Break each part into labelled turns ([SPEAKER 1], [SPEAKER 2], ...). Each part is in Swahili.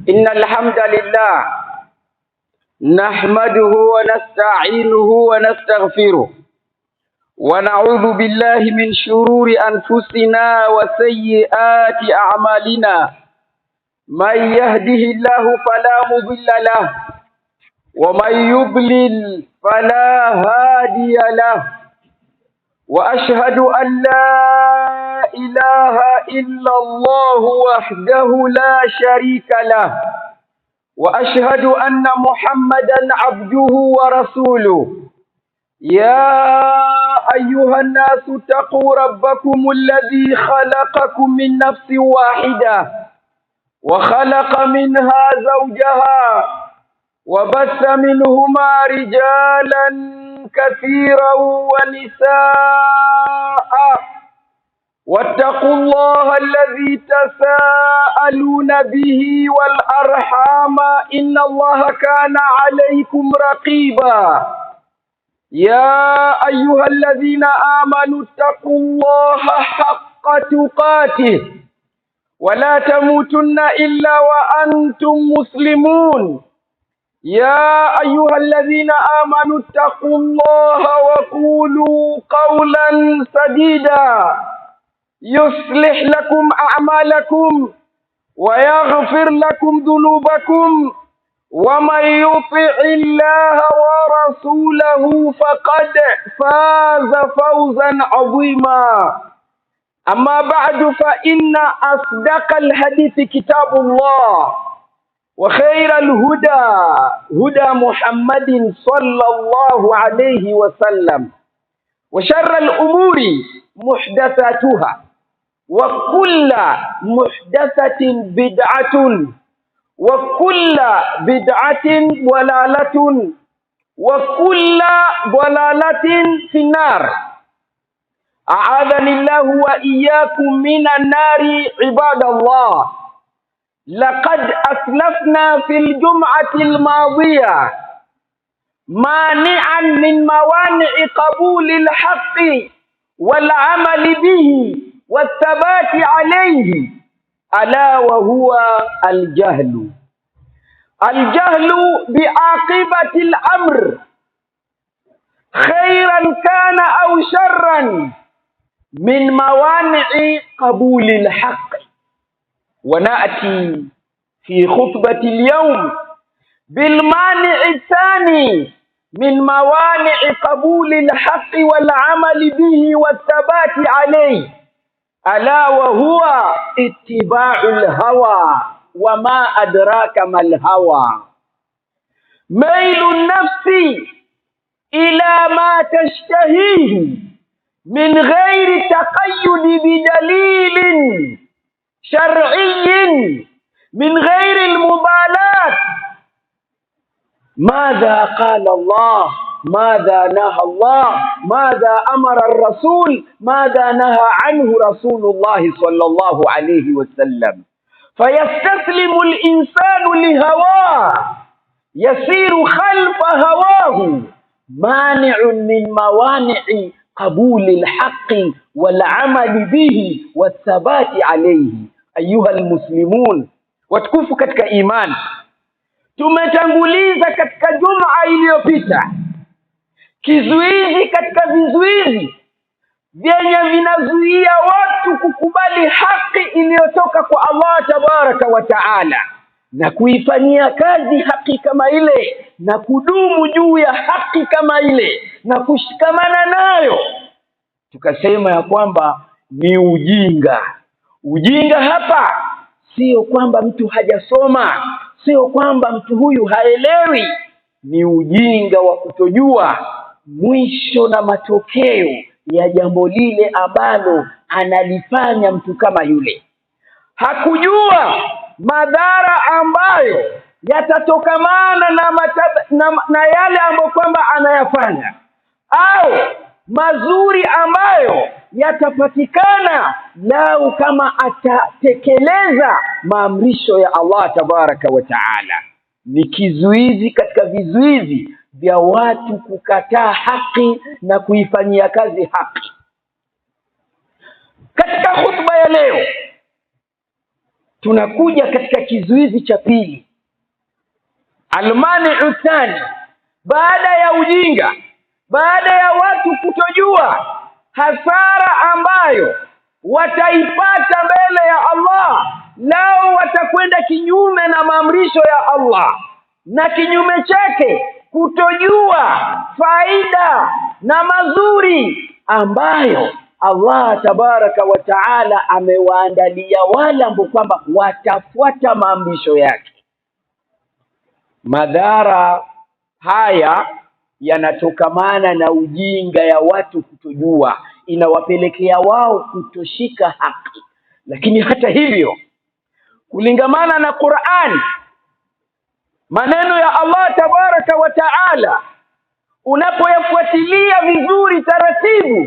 [SPEAKER 1] إن الحمد لله نحمده ونستعينه ونستغفره ونعوذ بالله من شرور أنفسنا وسيئات أعمالنا. من يهده الله فلا مضل له ومن يضلل فلا هادي له، وأشهد أن لا إله إلا الله وحده لا شريك له، وأشهد أن محمدا عبده ورسوله. يا أيها الناس اتقوا ربكم الذي خلقكم من نفس واحدة وخلق منها زوجها وبث منهما رجالا كثيرا ونساء، واتقوا الله الذي تساءلون به والأرحام إن الله كان عليكم رقيبا. يا أيها الذين آمنوا اتقوا الله حق تقاته ولا تموتن إلا وأنتم مسلمون. يا أيها الذين آمنوا اتقوا الله وقولوا قولا سديدا يصلح لكم أعمالكم ويغفر لكم ذنوبكم، ومن يطع الله ورسوله فقد فاز فوزا عظيما. أما بعد، فإن أصدق الحديث كتاب الله، وخير الهدى هدى محمد صلى الله عليه وسلم، وشر الأمور محدثاتها، وكل محدثة بدعة، وكل بدعة ضلالة، وكل ضلالة في النار. أعاذني الله وإياكم من النار. عباد الله، لقد أسلفنا في الجمعة الماضية مانعا من موانع قبول الحق والعمل به والثبات عليه، ألا وهو الجهل. الجهل بعاقبة الأمر خيرا كان أو شرا من موانع قبول الحق. ونأتي في خطبة اليوم بالمانع الثاني من موانع قبول الحق والعمل به والثبات عليه، ألا وهو اتباع الهوى. وما أدراك ما الهوى؟ ميل النفس إلى ما تشتهيه من غير تقيد بدليل شرعي، من غير المبالاة. ماذا قال الله؟ ماذا نهى الله؟ ماذا أمر الرسول؟ ماذا نهى عنه رسول الله صلى الله عليه وسلم؟ فيستسلم الإنسان لهواه، يسير خلف هواه، مانع من موانع قبول الحق والعمل به والثبات عليه. أيها المسلمون watukufu katika imani, tumetanguliza katika juma iliyopita kizuizi katika vizuizi vyenye vinazuia watu kukubali haki iliyotoka kwa Allah tabaraka wa taala na kuifanyia kazi haki kama ile na kudumu juu ya haki kama ile na kushikamana nayo. Tukasema ya kwamba ni ujinga. Ujinga hapa sio kwamba mtu hajasoma, sio kwamba mtu huyu haelewi. Ni ujinga wa kutojua mwisho na matokeo ya jambo lile ambalo analifanya mtu kama yule. Hakujua madhara ambayo yatatokamana na yale ambayo kwamba anayafanya, au mazuri ambayo yatapatikana lau kama atatekeleza maamrisho ya Allah tabaraka wa taala. Ni kizuizi katika vizuizi vya watu kukataa haki na kuifanyia kazi haki. Katika khutba ya leo tunakuja katika kizuizi cha pili, almani'u thani. Baada ya ujinga, baada ya watu kutojua hasara ambayo wataipata mbele ya Allah lao watakwenda kinyume na maamrisho ya Allah, na kinyume chake kutojua faida na mazuri ambayo Allah tabaraka wa taala amewaandalia wale ambao kwamba watafuata maamrisho yake. Madhara haya yanatokamana na ujinga ya watu kutojua, inawapelekea wao kutoshika haki. Lakini hata hivyo, kulingamana na Qur'an, maneno ya Allah tabaraka wa taala, unapoyafuatilia vizuri taratibu,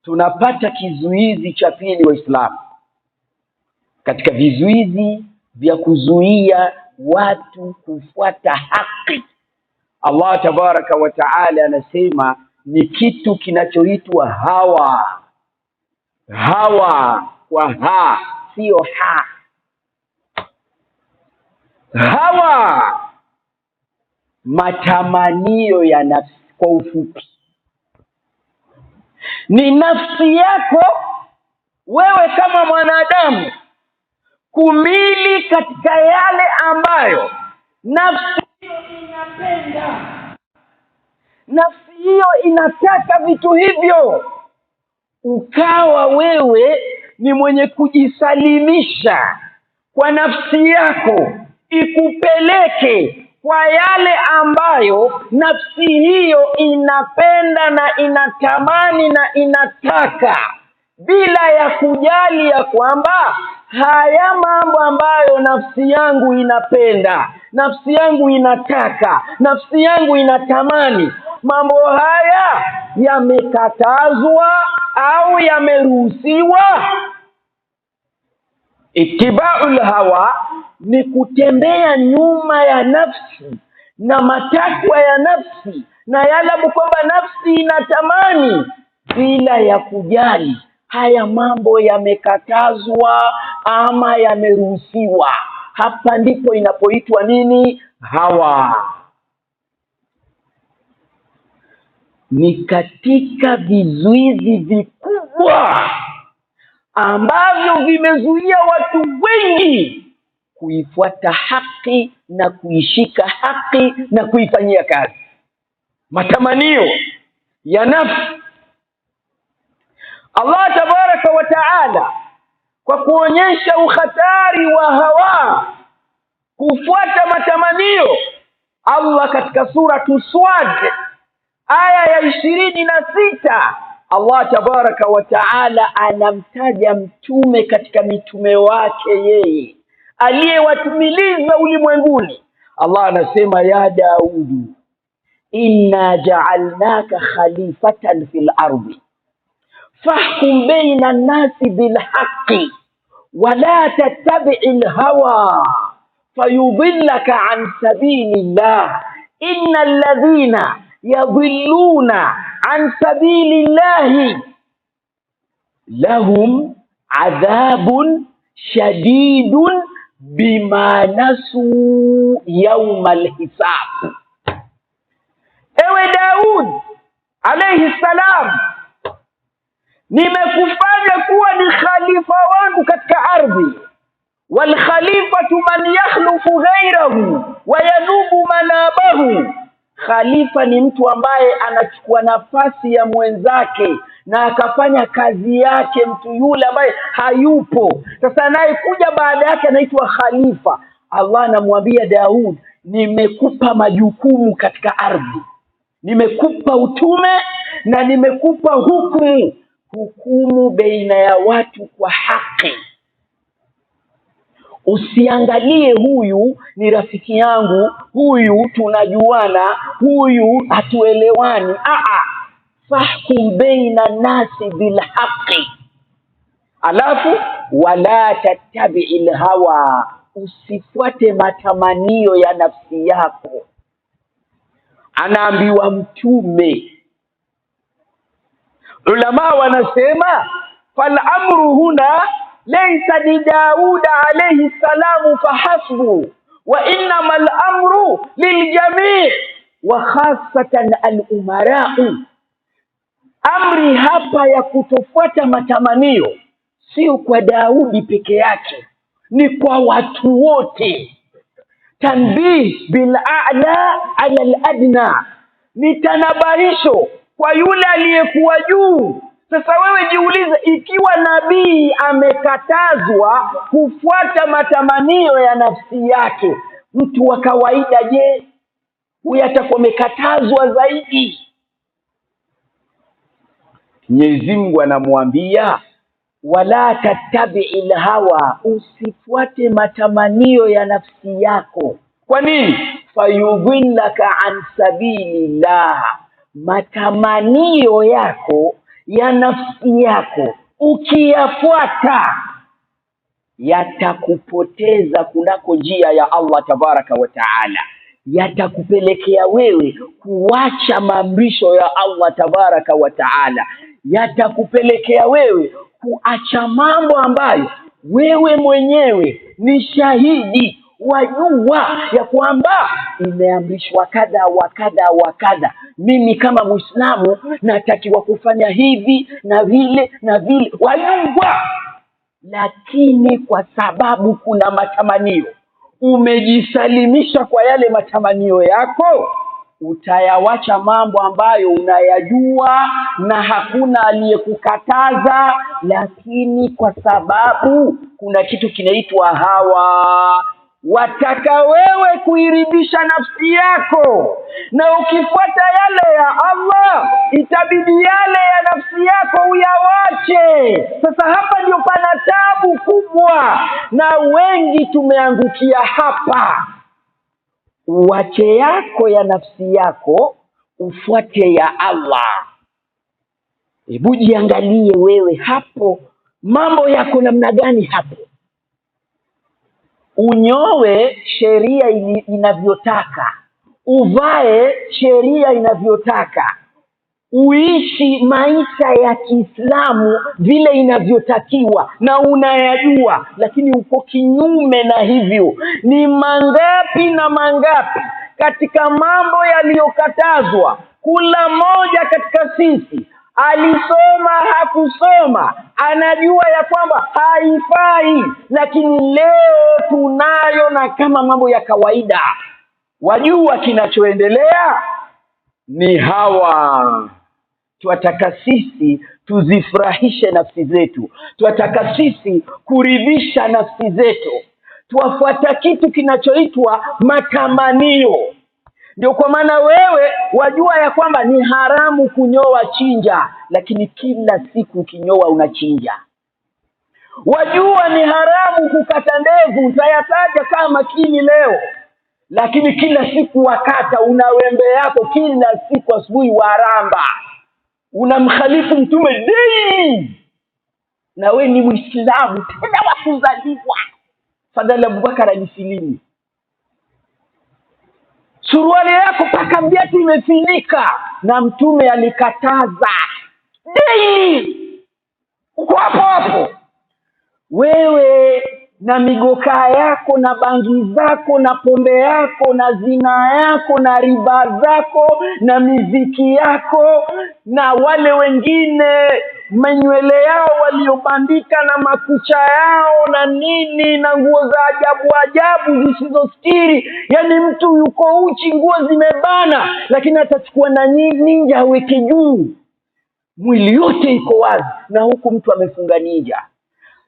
[SPEAKER 1] tunapata kizuizi cha pili Waislamu katika vizuizi vya kuzuia watu kufuata haki. Allah tabaraka wa taala anasema ni kitu kinachoitwa hawa. Hawa kwa ha, sio ha. Hawa, matamanio ya nafsi. Kwa ufupi, ni nafsi yako wewe kama mwanadamu kumili katika yale ambayo nafsi inapenda. Nafsi hiyo inataka vitu hivyo, ukawa wewe ni mwenye kujisalimisha kwa nafsi yako ikupeleke kwa yale ambayo nafsi hiyo inapenda na inatamani na inataka, bila ya kujali ya kwamba haya mambo ambayo nafsi yangu inapenda, nafsi yangu inataka, nafsi yangu inatamani, mambo haya yamekatazwa au yameruhusiwa. Ittiba'ul hawa ni kutembea nyuma ya nafsi na matakwa ya nafsi na yale kwamba nafsi inatamani, bila ya kujali haya mambo yamekatazwa ama yameruhusiwa. Hapa ndipo inapoitwa nini? Hawa. Ni katika vizuizi vikubwa ambavyo vimezuia watu wengi kuifuata haki na kuishika haki na kuifanyia kazi. Matamanio ya nafsi. Allah tabaraka wa taala, kwa kuonyesha ukhatari wa hawa kufuata matamanio, Allah katika suratu Swad aya ya 26, Allah tabaraka wa taala anamtaja mtume katika mitume wake yeye aliyewatumiliza ulimwenguni. Allah anasema, ya Daudu inna ja'alnaka khalifatan fil ardi fahkum baina an-nasi bil haqqi wa la tattabi'il hawa fayudillaka an sabilillah innal ladhina yadhilluna an sabilillahi lahum adhabun shadidun bima nasu yawmal hisab. Ewe Daud alayhi salam, nimekufanya kuwa ni khalifa wangu katika ardhi. Wal khalifatu man yakhlufu ghayrahu wa yanubu manabahu. Khalifa ni mtu ambaye anachukua nafasi ya mwenzake na akafanya kazi yake mtu yule ambaye hayupo. Sasa anayekuja baada yake anaitwa khalifa. Allah anamwambia Daud, nimekupa majukumu katika ardhi, nimekupa utume na nimekupa hukumu baina ya watu kwa haki. Usiangalie huyu ni rafiki yangu, huyu tunajuana, huyu hatuelewani. Fahkum baina nasi bil haqqi. Alafu wala tattabi'il hawa, usifuate matamanio ya nafsi yako. Anaambiwa mtume. Ulama wanasema fal amru huna laysa lidauda alayhi salamu fahasbu wa innama al-amru liljami' wa khassatan al-umara'u. Amri hapa ya kutofuata matamanio sio kwa Daudi peke yake, ni kwa watu wote. Tanbih bil a'la ala al adna, ni tanabahisho kwa yule aliyekuwa juu. Sasa wewe jiulize, ikiwa nabii amekatazwa kufuata matamanio ya nafsi yake, mtu wa kawaida je? Huyu atakuwa amekatazwa zaidi. Mwenyezi Mungu anamwambia wala tattabi'il hawa, usifuate matamanio ya nafsi yako. Kwa nini? Fayudhillaka an sabilillah, matamanio yako ya nafsi yako ukiyafuata yatakupoteza kunako njia ya Allah tabaraka wa taala, yatakupelekea wewe kuacha maamrisho ya Allah tabaraka wa taala, yatakupelekea wewe kuacha mambo ambayo wewe mwenyewe ni shahidi, wajua ya kwamba imeamrishwa kadha wa kadha wa kadha. Mimi kama Muislamu natakiwa kufanya hivi na vile na vile, wajua. Lakini kwa sababu kuna matamanio, umejisalimisha kwa yale matamanio yako, utayawacha mambo ambayo unayajua na hakuna aliyekukataza, lakini kwa sababu kuna kitu kinaitwa hawa, wataka wewe kuiridhisha nafsi yako, na ukifuata yale ya Allah itabidi yale ya nafsi yako uyawache. Sasa hapa ndio pana tabu kubwa, na wengi tumeangukia hapa. Uache yako ya nafsi yako, ufuate ya Allah. Hebu jiangalie wewe hapo, mambo yako namna gani hapo? Unyowe sheria inavyotaka, uvae sheria inavyotaka, uishi maisha ya Kiislamu vile inavyotakiwa na unayajua, lakini uko kinyume na hivyo. Ni mangapi na mangapi katika mambo yaliyokatazwa? Kula moja katika sisi alisoma hakusoma, anajua ya kwamba haifai, lakini leo tunayo na kama mambo ya kawaida. Wajua kinachoendelea ni hawa. Tuataka sisi tuzifurahishe nafsi zetu, tuataka sisi kuridhisha nafsi zetu, tuwafuata kitu kinachoitwa matamanio. Ndio kwa maana wewe wajua ya kwamba ni haramu kunyoa chinja, lakini kila siku ukinyoa unachinja. Wajua ni haramu kukata ndevu, utayataja kama makini leo, lakini kila siku wakata, una wembe yako kila siku asubuhi waramba, unamkhalifu Mtume daily, na we ni Muislamu tena wakuzaliwa. Fadhali Abubakar alisilimu, suruali yako paka viatu imefinika, na Mtume alikataza daily. Uko hapo hapo wewe na migokaa yako na bangi zako na pombe yako na zina yako na riba zako na miziki yako, na wale wengine manywele yao waliobandika na makucha yao na nini na nguo za ajabu ajabu zisizostiri. Yani mtu yuko uchi, nguo zimebana, lakini atachukua na ninja aweke juu, mwili yote iko wazi, na huku mtu amefunga ninja.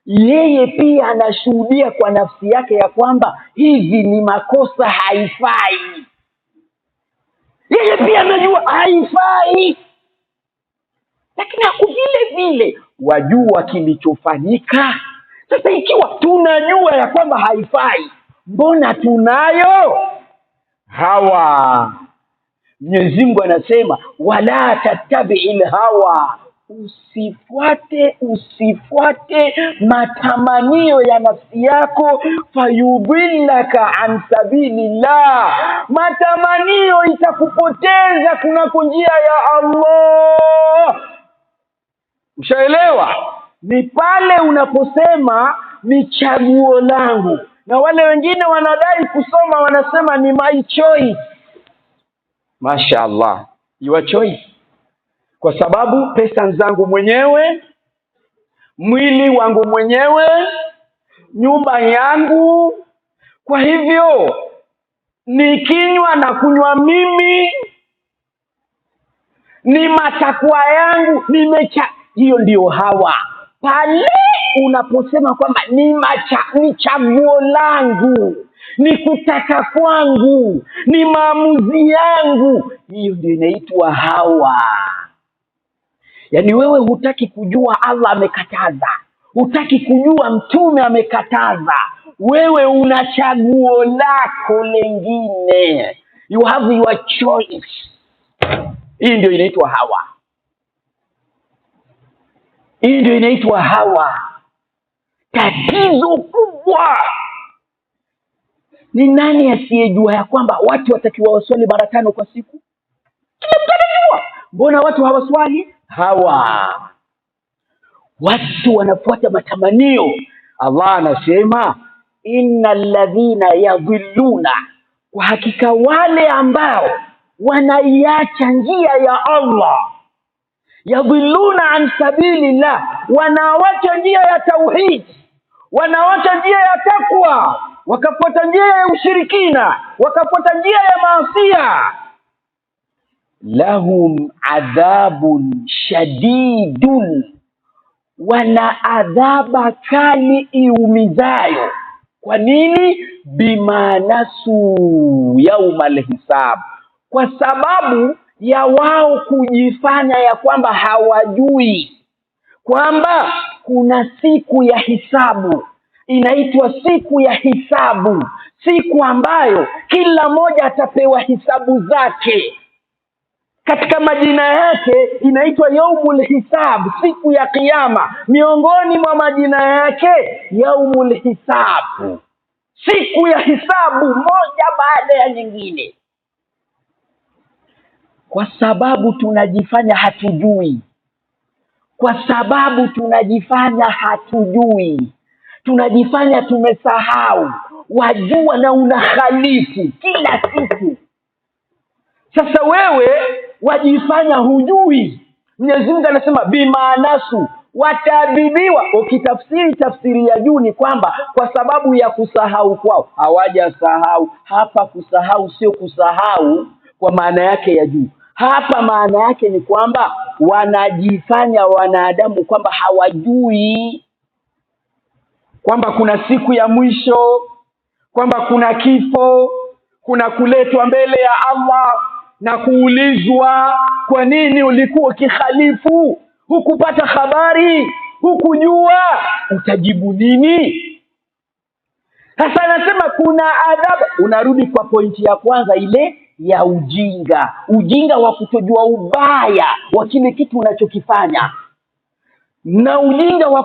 [SPEAKER 1] Yeye pia anashuhudia kwa nafsi yake ya kwamba hivi ni makosa, haifai. Yeye pia anajua haifai, lakini haku vile vile wajua kilichofanyika. Sasa ikiwa tunajua ya kwamba haifai, mbona tunayo hawa? Mwenyezi Mungu anasema wala tattabi'il hawa, usifuate matamanio ya nafsi yako, fayudhillaka an sabilillah, matamanio itakupoteza kunako njia ya Allah. Ushaelewa? ni pale unaposema ni chaguo langu, na wale wengine wanadai kusoma wanasema ni my choice. Mashaallah, your choice, kwa sababu pesa zangu mwenyewe, mwili wangu mwenyewe, nyumba yangu. Kwa hivyo nikinywa na kunywa mimi, ni matakwa yangu, hiyo ndio hawa. Pale unaposema kwamba ni chaguo langu, ni kutaka kwangu, ni maamuzi yangu, hiyo ndio inaitwa hawa. Yaani wewe hutaki kujua Allah amekataza, hutaki kujua Mtume amekataza, wewe una chaguo lako lingine. You have your choice. Hii ndio inaitwa hawa. Hii ndio inaitwa hawa. Tatizo kubwa ni nani asiyejua ya kwamba watu watakiwa waswali mara 5 kwa siku? Kila mtu anajua. Mbona watu hawaswali? Hawa. Watu wanafuata matamanio. Allah anasema innal ladhina yadhilluna, kwa hakika wale ambao wanaiacha njia ya Allah, yadhilluna an sabilillah, wanawacha njia ya tauhid, wanawacha njia ya takwa, wakafuata njia ya ushirikina, wakafuata njia ya maasiya, lahum adhabun shadidun, wana adhaba kali iumizayo. Kwa nini? Bima nasu yaumal hisab, kwa sababu ya wao kujifanya ya kwamba hawajui kwamba kuna siku ya hisabu. Inaitwa siku ya hisabu, siku ambayo kila mmoja atapewa hisabu zake. Katika majina yake inaitwa yaumul hisab, siku ya kiyama. Miongoni mwa majina yake yaumul hisab, siku ya hisabu, moja baada ya nyingine. Kwa sababu tunajifanya hatujui, kwa sababu tunajifanya hatujui, tunajifanya tumesahau, wajua na unakhalifu kila siku. Sasa wewe wajifanya hujui. Mwenyezi Mungu anasema bimaanasu, wataadhibiwa. Ukitafsiri tafsiri ya juu ni kwamba kwa sababu ya kusahau kwao. Hawajasahau. Hapa kusahau sio kusahau kwa maana yake ya juu. Hapa maana yake ni kwamba wanajifanya wanadamu kwamba hawajui kwamba kuna siku ya mwisho, kwamba kuna kifo, kuna kuletwa mbele ya Allah na kuulizwa, kwa nini ulikuwa kikhalifu? Hukupata habari, hukujua, utajibu nini? Sasa anasema kuna adhabu. Unarudi kwa pointi ya kwanza ile ya ujinga. Ujinga wa kutojua ubaya wa kile kitu unachokifanya, na ujinga wa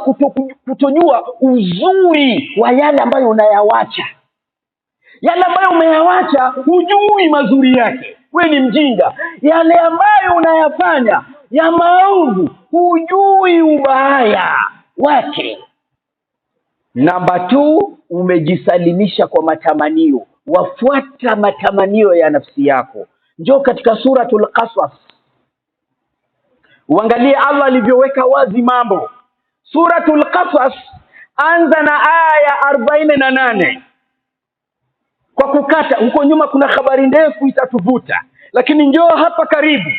[SPEAKER 1] kutojua uzuri wa yale ambayo unayawacha. Yale ambayo umeyawacha hujui mazuri yake, wewe ni mjinga. Yale ambayo unayafanya ya maovu hujui ubaya wake. Namba 2, umejisalimisha kwa matamanio. Wafuata matamanio ya nafsi yako. Njoo katika suratul Qasas, uangalie Allah alivyoweka wazi mambo. Suratul Qasas, anza na aya 48. Kwa kukata huko nyuma kuna habari ndefu itatuvuta, lakini njoo hapa karibu.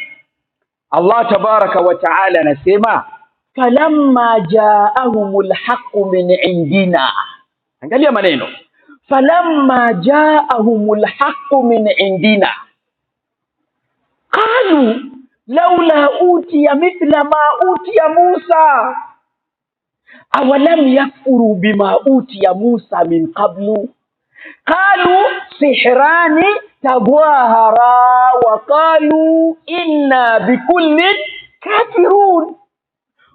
[SPEAKER 1] Allah tabaraka wa taala anasema falamma jaahumul haqqu min indina. Angalia maneno, falamma jaahumul haqqu min indina qalu laula utiya mithla ma utiya Musa awalam yakfuru bima utiya Musa min qablu qalu sihrani tadwahara wa qalu inna bikullin kafirun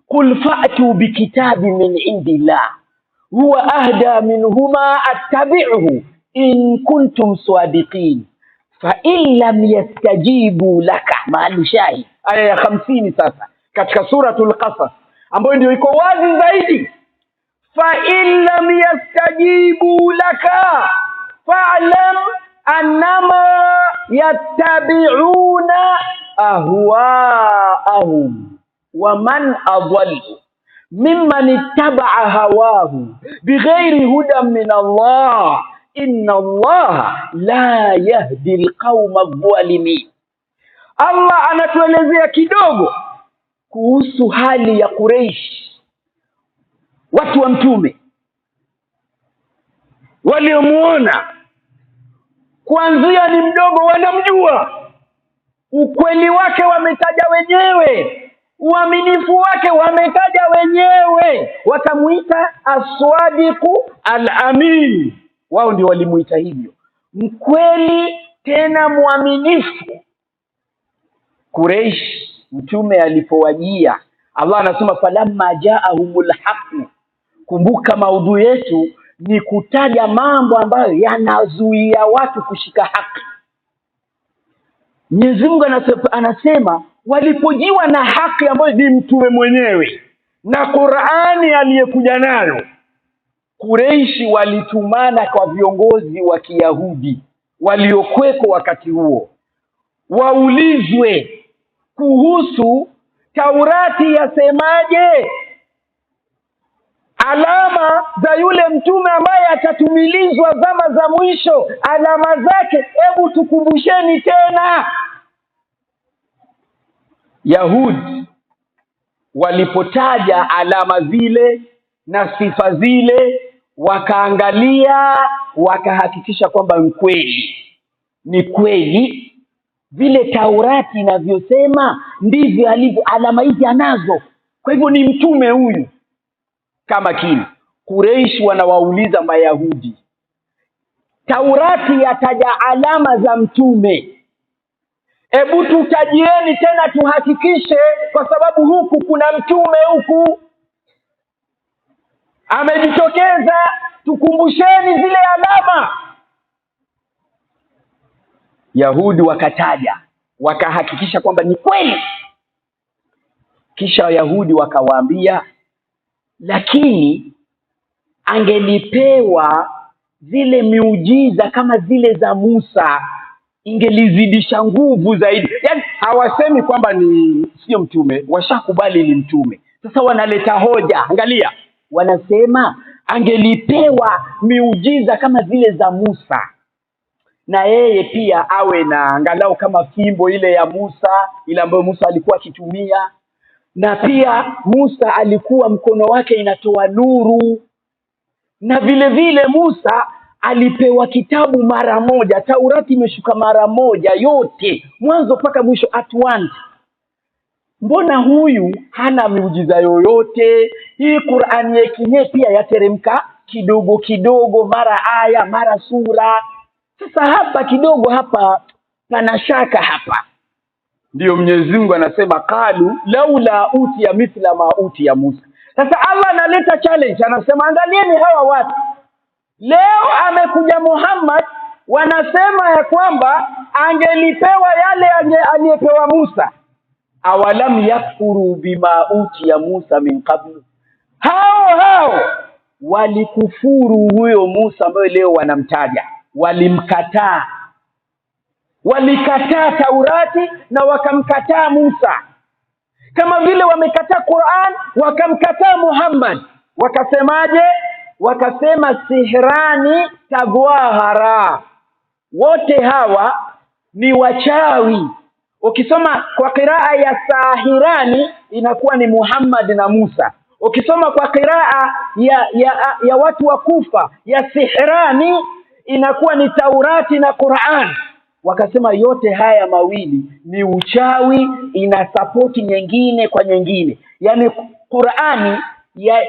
[SPEAKER 1] qul fa'tu bikitabin min indillah huwa ahda minhuma attabi'uhu in kuntum sadiqin fa in lam yastajibu laka. Mahali shahid aya ya 50 sasa katika suratul Qasas. ambayo ndio iko wazi zaidi, fa in lam yastajibu laka fa'lam annama yattabi'una ahwaahum wa man adallu mimman ittaba'a hawahu bighairi hudan min Allah inna Allah la yahdi alqauma adh-dhalimin. Allah anatuelezea kidogo kuhusu hali ya Quraysh, watu wa Mtume waliomuona kuanzia ni mdogo, wanamjua ukweli wake, wametaja wenyewe, uaminifu wake wametaja wenyewe, wakamuita as-sadiqu al-amin. Wao ndio walimuita hivyo, mkweli tena mwaminifu. Quraysh, Mtume alipowajia, Allah anasema falamma ja'ahumul haqq. Kumbuka maudhui yetu ni kutaja mambo ambayo yanazuia watu kushika haki. Mwenyezi Mungu anasema walipojiwa na haki ambayo ni Mtume mwenyewe na Qur'ani aliyekuja nayo, Quraysh walitumana kwa viongozi wa Kiyahudi waliokuweko wakati huo, waulizwe kuhusu Taurati yasemaje, alama za yule mtume ambaye atatumilizwa zama za mwisho, alama zake, hebu tukumbusheni tena. Yahudi walipotaja alama zile na sifa zile, wakaangalia, wakahakikisha kwamba ni kweli vile Taurati inavyosema ndivyo alivyo, alama hizi anazo, kwa hivyo ni mtume huyu kama kile. Quraysh wanawauliza Mayahudi, Taurati yataja alama za mtume, hebu tutajieni tena tuhakikishe, kwa sababu huku kuna mtume, huku amejitokeza, tukumbusheni zile alama. Yahudi wakataja, wakahakikisha kwamba ni kweli. Kisha Yahudi wakawaambia, lakini angelipewa zile miujiza kama zile za Musa, ingelizidisha nguvu zaidi. Yaani hawasemi kwamba ni sio mtume, washakubali ni mtume. Sasa wanaleta hoja, angalia, wanasema angelipewa miujiza kama zile za Musa, na yeye pia awe na angalau kama fimbo ile ya Musa, ile ambayo Musa alikuwa akitumia, na pia Musa alikuwa mkono wake inatoa nuru, na vile vile Musa alipewa kitabu mara moja, Taurati imeshuka mara moja yote mwanzo mpaka mwisho at once. Mbona huyu hana miujiza yoyote? Hii Qur'ani yenyewe pia yateremka kidogo kidogo, mara aya mara sura. Sasa hapa kidogo, hapa pana shaka hapa. Ndio Mwenyezi Mungu anasema qalu laula utiya mithla ma utiya Musa. Sasa Allah analeta challenge, anasema angalieni hawa watu leo, amekuja Muhammad, wanasema ya kwamba angelipewa yale aliyepewa Musa. Awalam yakfuru bima utiya Musa min qablu. Hao walikufuru huyo Musa ambaye leo wanamtaja, walimkataa, walikataa Taurati na wakamkataa Musa, kama vile wamekataa Qur'an wakamkataa Muhammad. Wakasemaje? Wakasema sihrani tagwahara, wote hawa ni wachawi. Ukisoma kwa qiraa ya sahirani inakuwa ni Muhammad na Musa. Ukisoma kwa qiraa ya watu wa Kufa ya sihrani inakuwa ni Taurati na Qur'an. Wakasema yote haya mawili ni uchawi, ina sapoti nyingine kwa nyingine. Yaani Qur'ani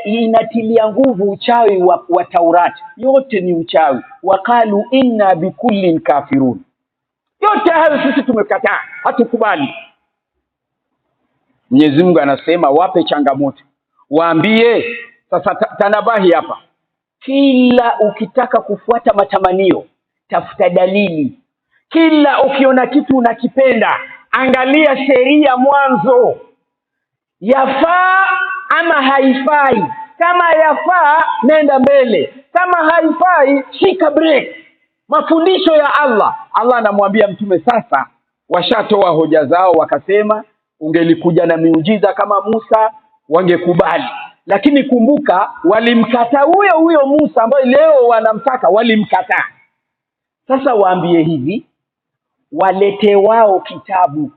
[SPEAKER 1] inatilia nguvu uchawi wa Taurati, yote ni uchawi. Waqalu inna bikullin kafirun. Yote hayo sisi tumekataa, hatukubali. Mwenyezi Mungu anasema wape changamoto, waambie sasa, tanabahi hapa, kila ukitaka kufuata matamanio tafuta dalili. Kila ukiona kitu unakipenda, angalia sheria mwanzo, yafaa ama haifai. Kama yafaa, nenda mbele. Kama haifai, shika break. Mafundisho ya Allah anamwambia Mtume, sasa washatoa hoja zao, wakasema ungelikuja na miujiza kama Musa wangekubali, lakini kumbuka walimkataa huyo Musa ambaye leo wanamtaka, walimkataa. Sasa waambie hivi, walete wao kitabu,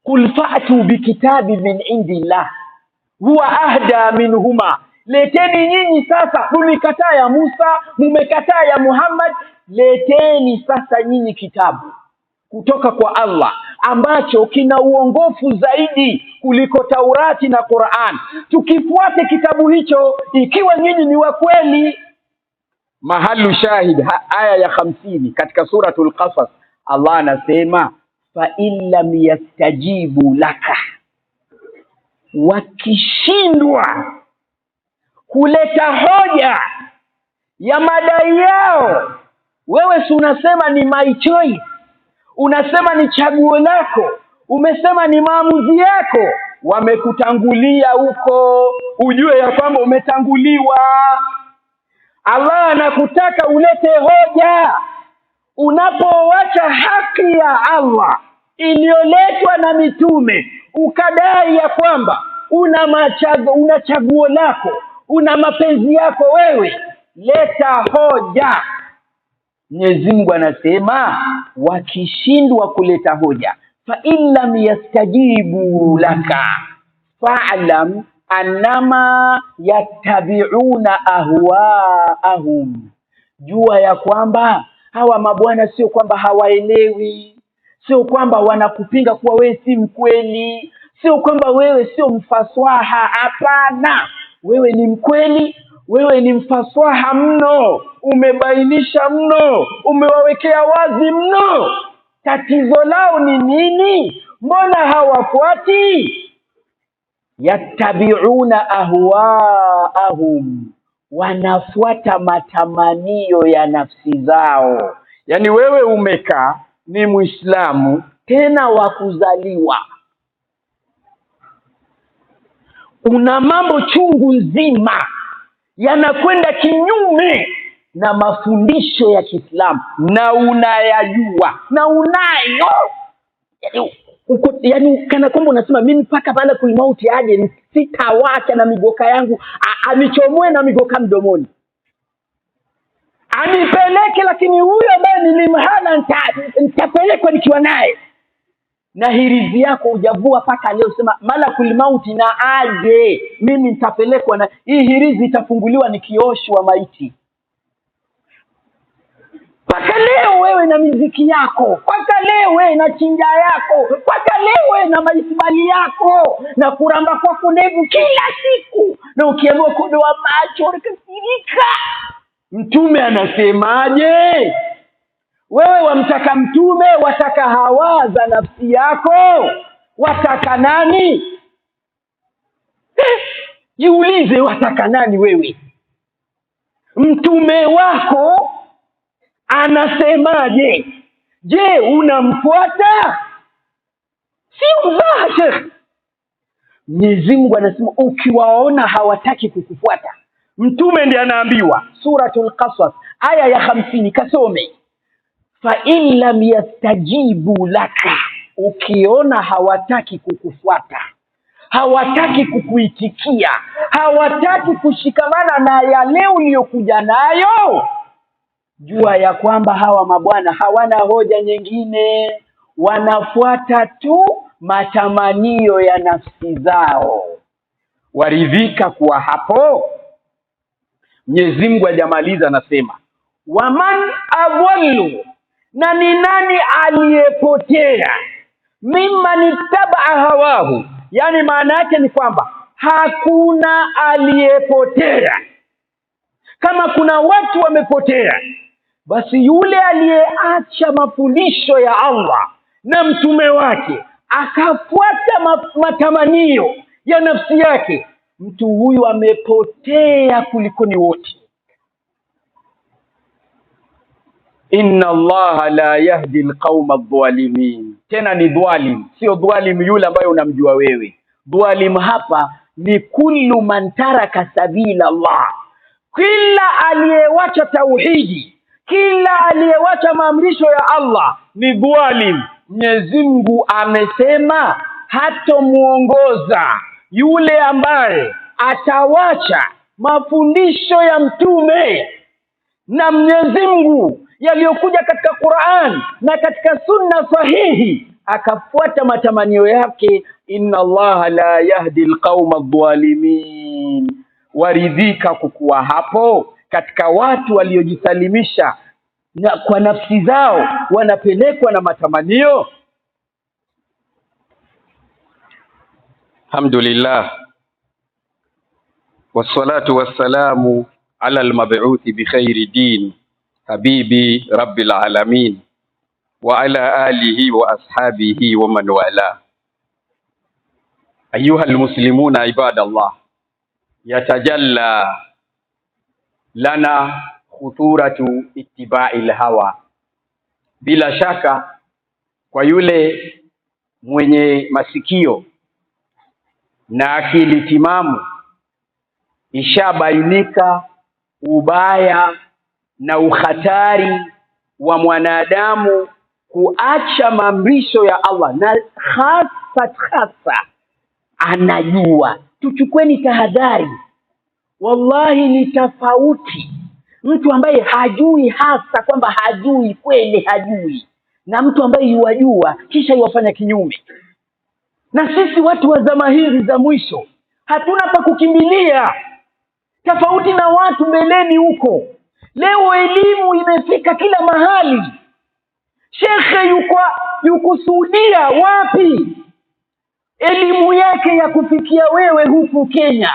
[SPEAKER 1] kul fa'tu bikitabi min indillah huwa ahda minhuma. Leteni nyinyi sasa, mumekataa ya Musa, mumekataa ya Muhammad, leteni sasa nyinyi kitabu kutoka kwa Allah ambacho kina uongofu zaidi kuliko Taurati na Qur'an. Tukifuate kitabu hicho ikiwa nyinyi ni wa kweli. Mahalu shahid, aya ya 50 katika suratul Qasas, Allah anasema fa illam yastajibu laka, wakishindwa kuleta hoja ya madai yao, wewe si unasema ni my choice, unasema ni chaguo lako, umesema ni maamuzi yako, wamekutangulia huko, ujue ya kwamba umetanguliwa. Allah anakutaka ulete hoja. Unapoacha haki ya Allah iliyoletwa na mitume, ukadai ya kwamba una chaguo lako, una mapenzi yako wewe, leta hoja. Mwenyezi Mungu anasema wakishindwa kuleta hoja, fa illam yastajibu laka fa'lam annama yattabi'una ahwaahum, jua ya kwamba hawa mabwana sio kwamba hawaelewi, sio kwamba wanakupinga kuwa wewe si mkweli, sio kwamba wewe sio mfaswaha. Hapana, wewe ni mkweli, wewe ni mfaswaha mno, umebainisha mno, umewawekea wazi mno. Tatizo lao ni nini? Mbona hawafuati? Yattabi'una ahwaahum, wanafuata matamanio ya nafsi zao. Yani wewe umekaa ni Muislamu tena wa kuzaliwa, una mambo chungu nzima yanakwenda kinyume na mafundisho ya Kiislamu na unayajua na unayo, yani kana kwamba unasema mimi mpaka pale kulimauti aje sitawacha na migoka yangu anichomoe na migoka mdomoni anipeleke, lakini huyo ambaye nilimhana nitapelekwa nikiwa naye. Na hirizi yako hujavua mpaka leo, sema malakul mauti na aje, mimi nitapelekwa na hii hirizi itafunguliwa nikioshwa maiti. Mpaka leo wewe na miziki yako, mpaka leo wewe na chinja yako, mpaka leo wewe na maisibali yako na kuramba kwako ndevu kila siku, na ukiamua kudoa macho ukasirika. Mtume anasemaje? Wewe wamtaka mtume, wataka hawa za nafsi yako, wataka nani? Jiulize, wataka nani wewe? Mtume wako anasemaje? Je, unamfuata? Si mzaha Sheikh. Mwenyezi Mungu anasema ukiwaona hawataki kukufuata, mtume ndiye anaambiwa, suratul Qasas aya ya 50, kasome fa in lam yastajibu laka, ukiona hawataki kukufuata, hawataki kukuitikia, hawataki kushikamana na yale uliyokuja nayo, jua ya kwamba hawa mabwana hawana hoja nyingine, wanafuata tu matamanio ya nafsi zao, waridhika kuwa hapo. Mwenyezi Mungu ajamaliza anasema waman adallu, na ni nani aliyepotea, mimman ittabaa hawahu, yani maana yake ni kwamba hakuna aliyepotea. Kama kuna watu wamepotea, basi yule aliyeacha mafundisho ya Allah na mtume wake akafuata matamanio ya nafsi yake, mtu huyu amepotea kuliko ni wote. Inna Allaha la yahdi alqauma adh-dhalimin. Tena ni dhalim, sio dhalim yule ambaye unamjua wewe. Dhalim hapa ni kullu man taraka sabila Allah, kila aliyewacha tauhidi, kila aliyewacha maamrisho ya Allah ni dhalim. Mwenyezi Mungu amesema hatomuongoza yule ambaye atawacha mafundisho ya mtume na Mwenyezi Mungu yaliyokuja katika Qur'an na katika sunna sahihi, akafuata matamanio yake. Inna Allah la yahdi alqauma adh-dhalimin. Waridhika kukuwa hapo katika watu waliojisalimisha na kwa nafsi zao wanapelekwa na matamanio.
[SPEAKER 2] Alhamdulillah wassalatu wassalamu ala almab'uthi bi khairi din habibi rabbil alamin wa ala alihi wa ashabihi wa man wala. Ayuha almuslimuna ibadallah, yatajalla lana khuturatu ittiba'il hawa. Bila shaka kwa yule mwenye masikio na akili timamu ishabainika ubaya na ukhatari wa mwanadamu kuacha maamrisho ya Allah, na hasa anajua. Tuchukweni tahadhari, wallahi ni tofauti mtu ambaye hajui, hasa kwamba hajui kweli, hajui, na mtu ambaye yuwajua kisha yuwafanya kinyume. Na sisi watu wa zama hizi za mwisho hatuna pa kukimbilia, tofauti na watu mbeleni huko. Leo elimu imefika kila mahali. Shekhe yuko Saudia, wapi elimu yake ya kufikia wewe huku Kenya?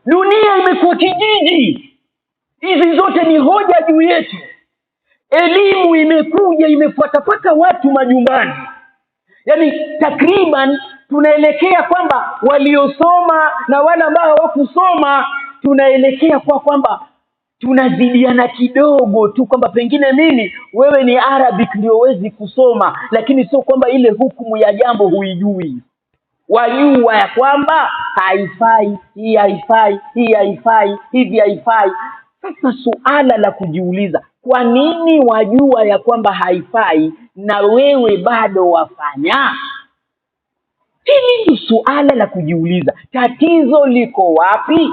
[SPEAKER 2] Dunia imekuwa kijiji. Hizi zote ni hoja juu yetu. Elimu imekuja imefuatapata watu majumbani. Yaani takriban tunaelekea kwamba waliosoma na wale ambao hawakusoma tunaelekea kwa kwamba tunazidiana kidogo tu, kwamba pengine mimi wewe ni Arabic ndio huwezi kusoma, lakini sio kwamba ile hukumu ya jambo huijui. Wajua ya kwamba haifai, hii haifai, hii haifai, hivi haifai. Sasa suala la kujiuliza, kwa nini wajua ya kwamba haifai na wewe bado wafanya? Hili ni suala la kujiuliza. Tatizo liko wapi?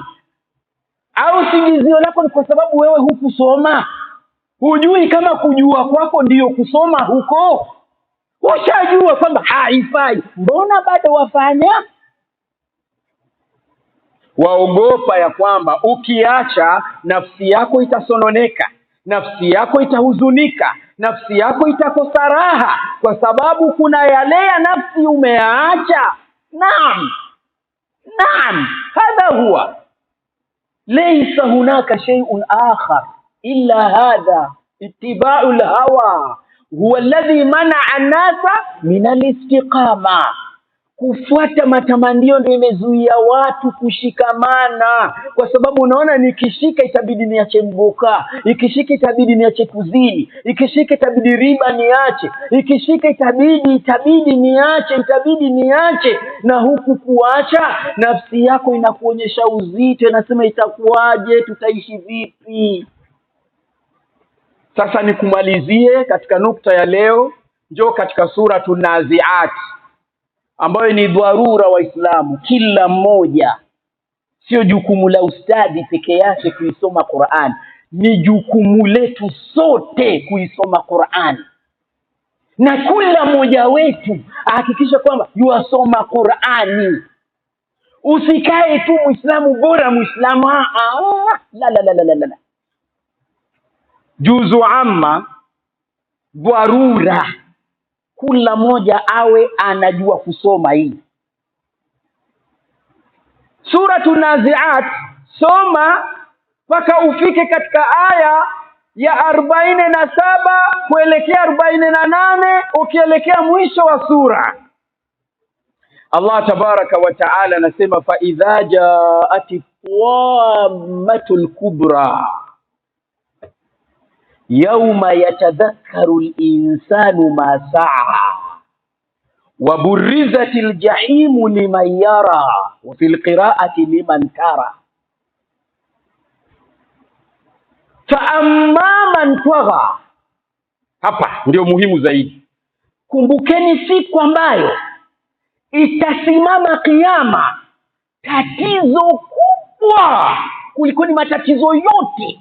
[SPEAKER 2] Au singizio lako ni kwa sababu wewe hukusoma? Hujui kama kujua kwako ndiyo kusoma huko? Ushajua kwamba haifai, mbona bado wafanya? Waogopa ya kwamba ukiacha nafsi yako itasononeka, nafsi yako itahuzunika, nafsi yako itakosa raha, kwa sababu kuna yale ya nafsi umeacha. Naam, hadha huwa. Laysa hunaka shay'un akhar illa hadha ittiba'ul hawa huwa alladhi mana'a an-nasa min al-istiqama. Kufuata matamanio ndio imezuia watu kushikamana, kwa sababu unaona, nikishika itabidi niache mboka, ikishika itabidi niache kuzini, ikishika itabidi riba niache, ikishika itabidi niache, na huku kuacha nafsi yako inakuonyesha uzito, inasema itakuwaje, tutaishi vipi? Sasa nikumalizie katika nukta ya leo, njoo katika Suratul Naziat, ambayo ni dharura Waislamu kila mmoja. Sio jukumu la ustadi peke yake kuisoma Qur'an, ni jukumu letu sote kuisoma Qur'an, na kila mmoja wetu ahakikisha kwamba yuasoma Qur'ani. Usikae tu Muislamu bora Muislamu, la. Juzu amma dharura, kila mmoja awe anajua kusoma hii Suratul Naziat. Soma mpaka ufike katika aya ya 47 kuelekea 48, ukielekea mwisho wa sura. Allah tabaraka wa taala anasema, fa idha jaati tammatul kubra yawma yatadhakkaru al-insanu ma sa'a
[SPEAKER 1] Waburrizatil jahimu liman yara wa fil qira'ati liman tara fa amma man tagha. Hapa ndio muhimu zaidi. Kumbukeni siku ambayo itasimama kiyama, tatizo kubwa kuliko ni matatizo yote.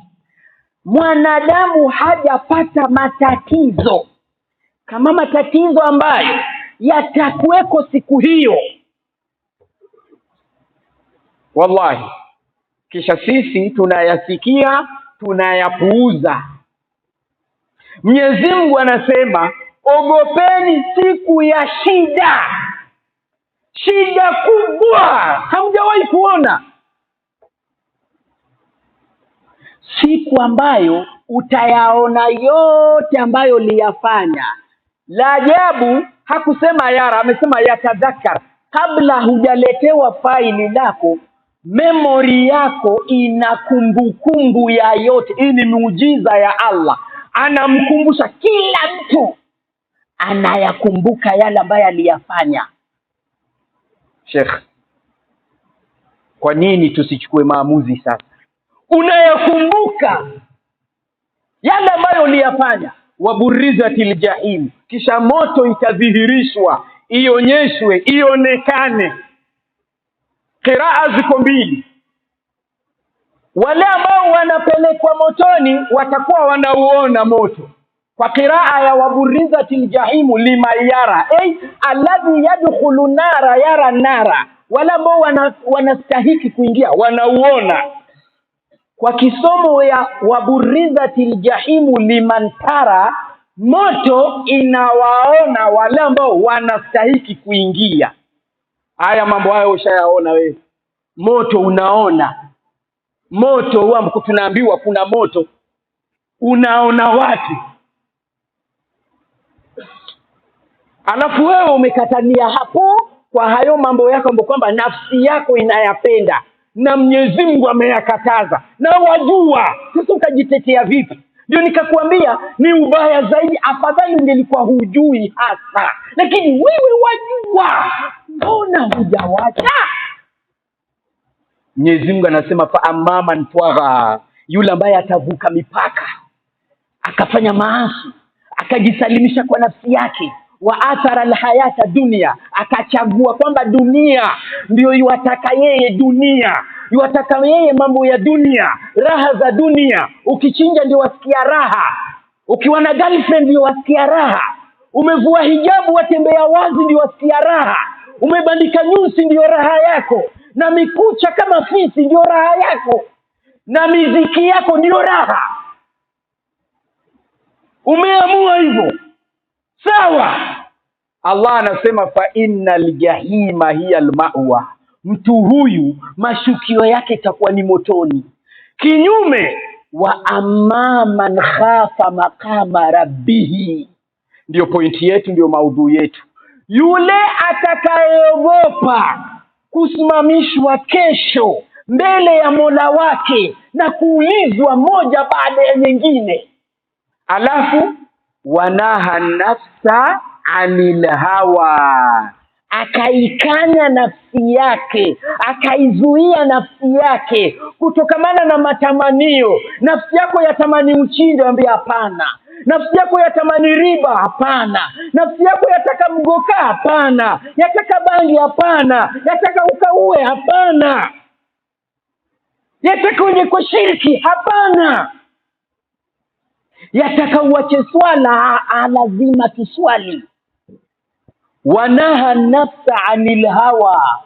[SPEAKER 1] Mwanadamu hajapata matatizo kama matatizo ambayo yatakuweko siku hiyo. Wallahi, kisha sisi tunayasikia, tunayapuuza. Mwenyezi Mungu anasema, ogopeni siku ya shida. Shida kubwa hamjawahi kuona. Siku ambayo utayaona yote ambayo liyafanya. La ajabu, hakusema yara, amesema yatadhakar. Kabla hujaletewa faili lako, memory yako ina kumbukumbu ya yote. Hii ni muujiza ya Allah. Anamkumbusha kila mtu, anayakumbuka yale ambayo aliyafanya. Sheikh, kwa nini tusichukue maamuzi sasa? Unayakumbuka yale ambayo uliyafanya. Waburrizatil jahim, kisha moto itadhihirishwa, ionyeshwe, ionekane. Qiraa ziko mbili. Wale ambao wanapelekwa motoni watakuwa wanauona moto kwa qiraa ya waburrizatil jahimu liman yara, alladhi yadkhulu nara yara nara. Wale ambao wanastahiki kuingia wanauona. Kwa kisomo ya waburrizatil jahimu liman tara, moto inawaona wale ambao wanastahiki kuingia. Haya mambo hayo ushayaona wewe? Moto unaona. Moto huwa tunaambiwa kuna moto. Unaona wapi? Alafu wewe umekatania hapo kwa hayo mambo yako ambayo kwamba nafsi yako inayapenda na Mwenyezi Mungu ameyakataza, na wajua. Sasa ukajitetea vipi? Ndio nikakwambia ni ubaya zaidi. Afadhali ungelikuwa hujui hasa, lakini wewe wajua, mbona hujawacha? Mwenyezi Mungu anasema fa amma man tagha, yule ambaye atavuka mipaka, akafanya maasi, akajisalimisha kwa nafsi yake, wa athara alhayata dunia, akachagua kwamba dunia ndio iwataka yeye, dunia iwataka yeye, mambo ya dunia, raha za dunia. Ukichinja ndio wasikia raha, ukiwa na girlfriend ndio wasikia raha, umevua hijabu watembea wazi ndio wasikia raha, umebandika nyusi ndio raha yako, na mikucha kama fisi ndio raha yako, na miziki yako ndio raha. Umeamua hivyo, sawa. Allah anasema fa innal jahima hiya almawa, mtu huyu mashukio yake itakuwa ni motoni. Kinyume wa amma man khafa maqama rabbihi, ndio pointi yetu, ndio maudhui yetu. Yule atakayeogopa kusimamishwa kesho mbele ya Mola wake na kuulizwa moja baada ya nyingine. Alafu wanaha nafsa anil hawa, akaikanya nafsi yake, akaizuia nafsi yake kutokamana na matamanio. Nafsi yako yatamani uchinde, ambia hapana. Nafsi yako yatamani riba, hapana. Nafsi yako yataka mgoka, hapana. Yataka bangi, hapana. Yataka ukaue, hapana. Yataka uje kwa shirki, hapana. Yataka uache swala, lazima tuswali. Wanaha nafsa anil hawa,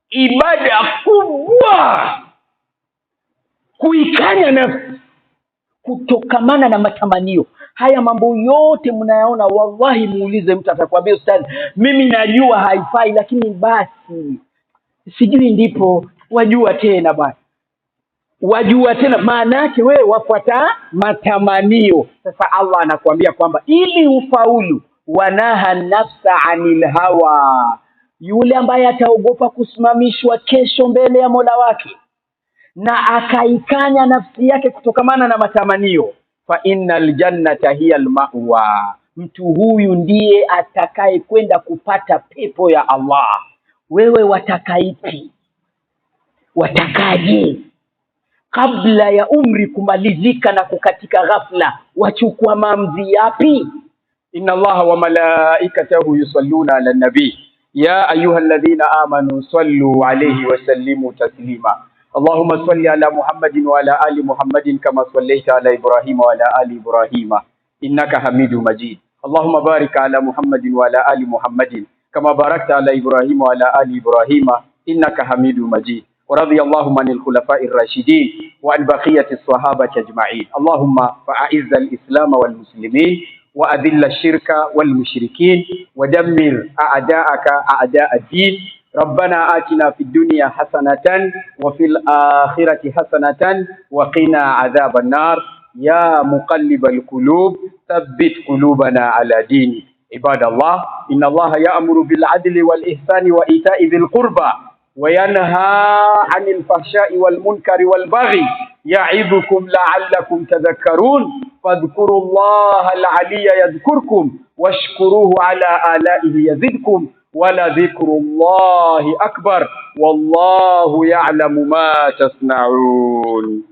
[SPEAKER 1] ibada kubwa, kuikanya nafsi kutokamana na matamanio. Haya mambo yote mnayaona, wallahi muulize mtu, atakwambia ustadhi, mimi najua haifai, lakini basi sijui. Ndipo wajua tena bwana, wajua tena, maana yake wewe wafuata matamanio. Sasa Allah anakuambia kwamba ili ufaulu, wanaha nafsa anil hawa, yule ambaye ataogopa kusimamishwa kesho mbele ya Mola wake na akaikanya nafsi yake kutokamana na matamanio, fa innal jannata hiya almawa, mtu huyu ndiye atakaye kwenda kupata pepo ya Allah. Wewe watakaipi? Watakaje? Kabla ya umri kumalizika na kukatika ghafla, wachukua maamuzi yapi? Inna Allaha wa malaikatahu yusalluna ala nabi ya ayyuhalladhina amanu sallu alayhi wa sallimu taslima. Allahumma salli ala Muhammadin wa ala ali Muhammadin kama sallaita ala Ibrahim wa ala ali Ibrahim innaka Hamidum Majid. Allahumma barik ala Muhammadin wa ala ali Muhammadin kama barakta ala Ibrahim wa ala ali Ibrahim innaka Hamidum Majid. ورضي الله عن الخلفاء الراشدين وعن بقية الصحابة أجمعين. اللهم فأعز الإسلام والمسلمين وأذل الشرك والمشركين ودمر أعداءك أعداء الدين. ربنا آتنا في الدنيا حسنة وفي الآخرة حسنة وقنا عذاب النار. يا مقلب القلوب ثبت قلوبنا على دينك. عباد الله، إن الله يأمر بالعدل والإحسان وإيتاء ذي القربى وينهى عن الفحشاء والمنكر والبغي يعظكم لعلكم تذكرون. فاذكروا الله العلي يذكركم واشكروه على آلائه يزدكم ولذكر الله أكبر والله يعلم ما تصنعون.